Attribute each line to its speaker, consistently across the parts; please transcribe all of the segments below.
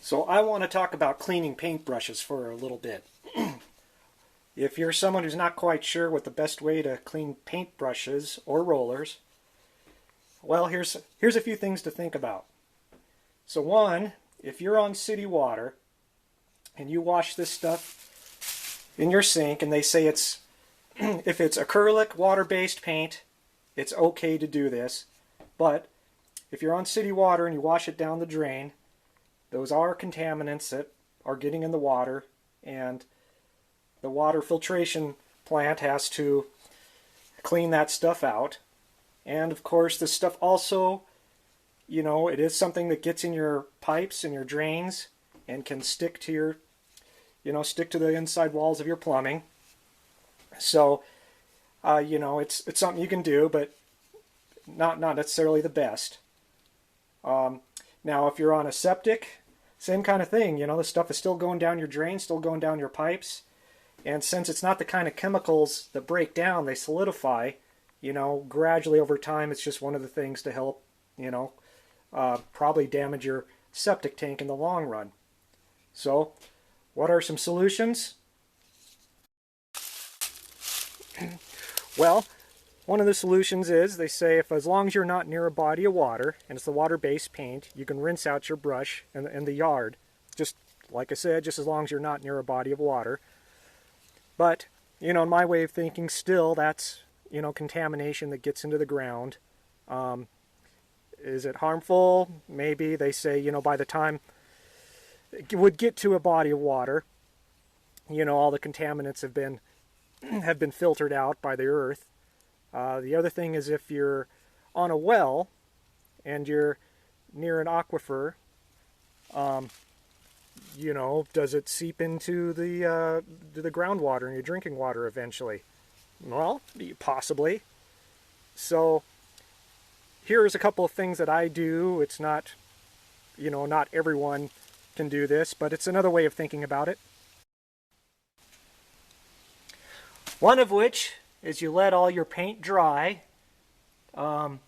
Speaker 1: So I want to talk about cleaning paintbrushes for a little bit. If you're someone who's not quite sure what the best way to clean paintbrushes or rollers, well, here's a few things to think about. So one, if you're on city water and you wash this stuff in your sink and they say it's if it's acrylic water-based paint, it's okay to do this. But if you're on city water and you wash it down the drain, those are contaminants that are getting in the water, and the water filtration plant has to clean that stuff out. And of course, this stuff also, it is something that gets in your pipes and your drains and can stick to your, stick to the inside walls of your plumbing. So, it's something you can do, but not necessarily the best. Now, if you're on a septic, same kind of thing. The stuff is still going down your drain, still going down your pipes. And since it's not the kind of chemicals that break down, they solidify, gradually over time, it's just one of the things to help, probably damage your septic tank in the long run. So, what are some solutions? Well, one of the solutions is, they say, if as long as you're not near a body of water, and it's the water-based paint, you can rinse out your brush in the yard. Just, like I said, just as long as you're not near a body of water. But, in my way of thinking, still, that's, contamination that gets into the ground. Is it harmful? Maybe. They say, by the time it would get to a body of water, all the contaminants have been filtered out by the earth. The other thing is, if you're on a well and you're near an aquifer, does it seep into the groundwater and your drinking water eventually? Well, possibly. So here's a couple of things that I do. It's not, not everyone can do this, but it's another way of thinking about it. One of which is you let all your paint dry, and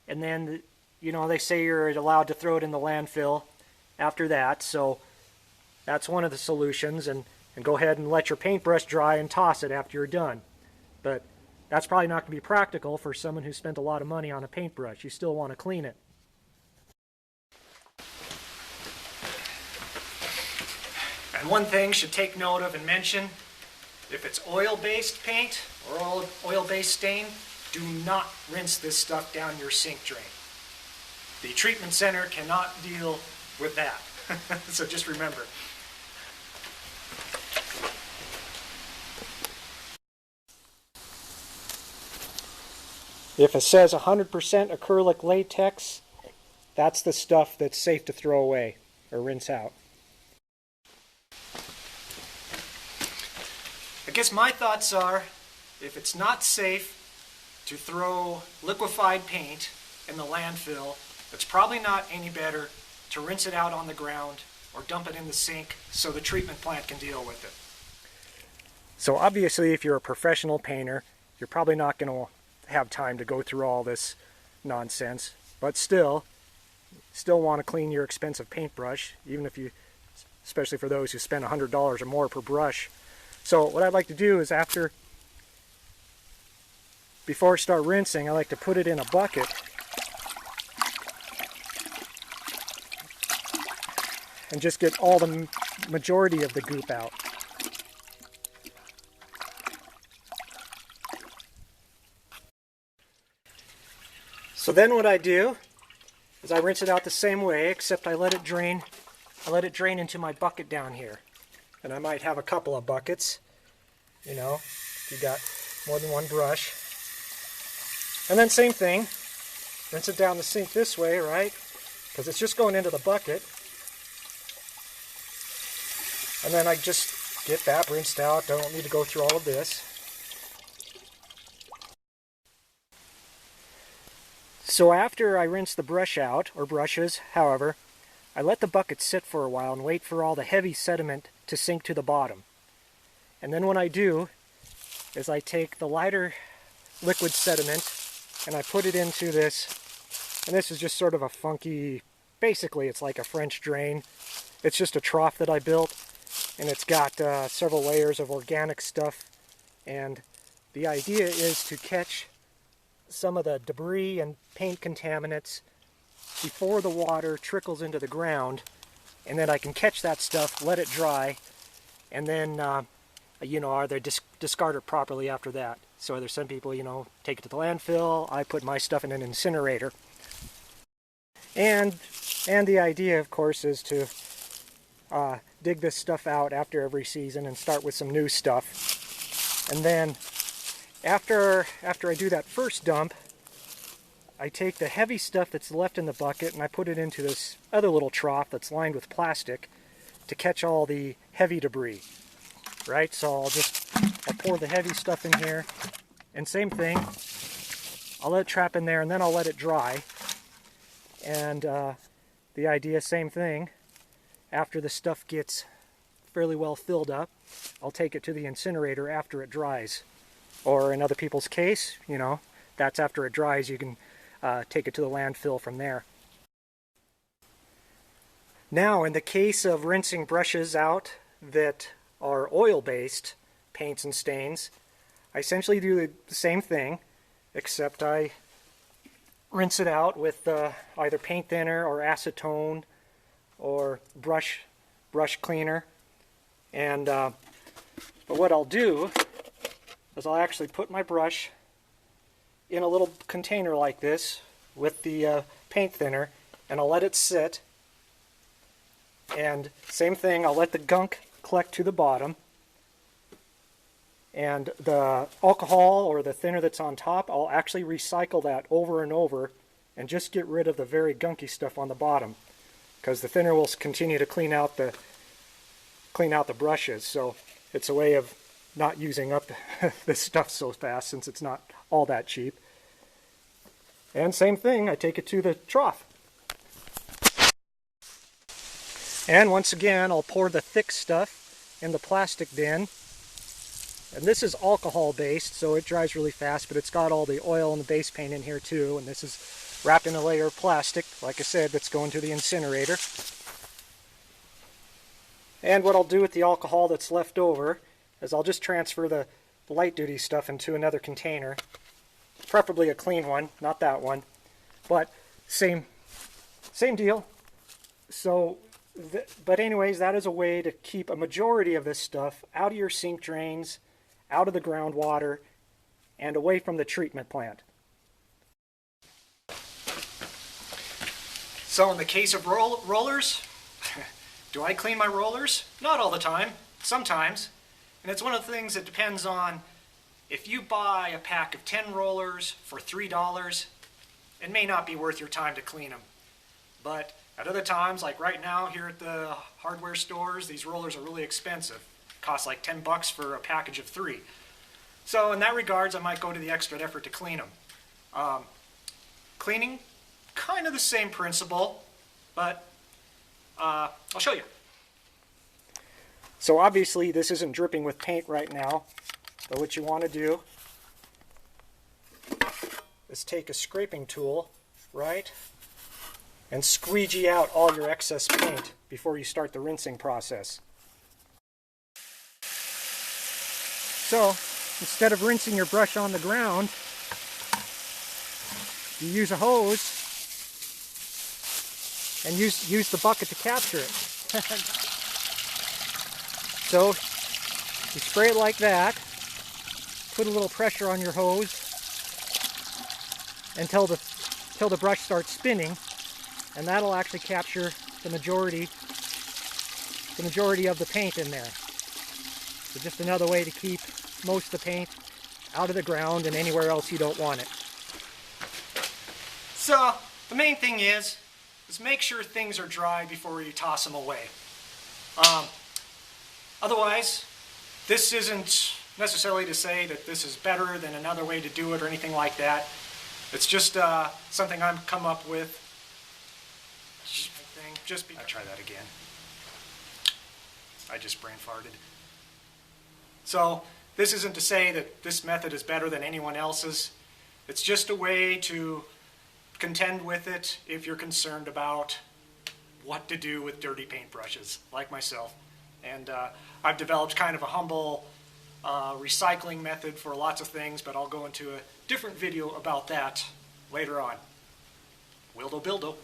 Speaker 1: then, they say you're allowed to throw it in the landfill after that. So that's one of the solutions, and go ahead and let your paintbrush dry and toss it after you're done. But that's probably not going to be practical for someone who spent a lot of money on a paintbrush. You still want to clean it. And one thing should take note of and mention, if it's oil-based paint or oil-based stain, do not rinse this stuff down your sink drain. The treatment center cannot deal with that. So just remember. If it says 100% acrylic latex, that's the stuff that's safe to throw away or rinse out. I guess my thoughts are, if it's not safe to throw liquefied paint in the landfill, it's probably not any better to rinse it out on the ground or dump it in the sink so the treatment plant can deal with it. So obviously, if you're a professional painter, you're probably not going to have time to go through all this nonsense, but still want to clean your expensive paintbrush, even if especially for those who spend $100 or more per brush. So what I'd like to do is before I start rinsing, I like to put it in a bucket and just get all the majority of the goop out. So then what I do is I rinse it out the same way, except I let it drain into my bucket down here. And I might have a couple of buckets, if you got more than one brush. And then same thing, rinse it down the sink this way, right? Because it's just going into the bucket. And then I just get that rinsed out. Don't need to go through all of this. So after I rinse the brush out, or brushes, however, I let the bucket sit for a while and wait for all the heavy sediment to sink to the bottom. And then what I do is I take the lighter liquid sediment and I put it into this, and this is just sort of a funky basically it's like a French drain. It's just a trough that I built, and it's got several layers of organic stuff, and the idea is to catch some of the debris and paint contaminants before the water trickles into the ground, and then I can catch that stuff, let it dry, and then either discard it properly after that. So there's some people, take it to the landfill. I put my stuff in an incinerator. And the idea, of course, is to dig this stuff out after every season and start with some new stuff. And then after I do that first dump, I take the heavy stuff that's left in the bucket and I put it into this other little trough that's lined with plastic to catch all the heavy debris. Right? So I'll pour the heavy stuff in here, and same thing, I'll let it trap in there and then I'll let it dry. And the idea, same thing, after the stuff gets fairly well filled up, I'll take it to the incinerator after it dries. Or in other people's case, that's after it dries, you can take it to the landfill from there. Now, in the case of rinsing brushes out that are oil-based paints and stains, I essentially do the same thing, except I rinse it out with either paint thinner or acetone or brush cleaner. And but what I'll do is I'll actually put my brush in a little container like this with the paint thinner, and I'll let it sit. And same thing, I'll let the gunk collect to the bottom, and the alcohol or the thinner that's on top, I'll actually recycle that over and over and just get rid of the very gunky stuff on the bottom, because the thinner will continue to clean out the brushes. So it's a way of not using up this stuff so fast, since it's not all that cheap. And same thing, I take it to the trough. And once again, I'll pour the thick stuff in the plastic bin. And this is alcohol based, so it dries really fast, but it's got all the oil and the base paint in here too. And this is wrapped in a layer of plastic, like I said, that's going to the incinerator. And what I'll do with the alcohol that's left over is I'll just transfer the light duty stuff into another container. Preferably a clean one, not that one. But same deal. So, but anyways, that is a way to keep a majority of this stuff out of your sink drains, out of the groundwater, and away from the treatment plant. So in the case of rollers, do I clean my rollers? Not all the time, sometimes. And it's one of the things that depends on, if you buy a pack of 10 rollers for $3, it may not be worth your time to clean them. But at other times, like right now here at the hardware stores, these rollers are really expensive. Cost like 10 bucks for a package of 3. So in that regards, I might go to the extra effort to clean them. Cleaning, kind of the same principle, but I'll show you. So obviously this isn't dripping with paint right now, but what you want to do is take a scraping tool, right, and squeegee out all your excess paint before you start the rinsing process. So instead of rinsing your brush on the ground, you use a hose and use the bucket to capture it. So you spray it like that, put a little pressure on your hose until the brush starts spinning, and that'll actually capture the majority of the paint in there. So just another way to keep most of the paint out of the ground and anywhere else you don't want it. So the main thing is make sure things are dry before you toss them away. Otherwise, this isn't necessarily to say that this is better than another way to do it or anything like that. It's just something I've come up with. I'll try that again. I just brain farted. So this isn't to say that this method is better than anyone else's. It's just a way to contend with it if you're concerned about what to do with dirty paintbrushes, like myself. And I've developed kind of a humble recycling method for lots of things, but I'll go into a different video about that later on. Wildo Bildo.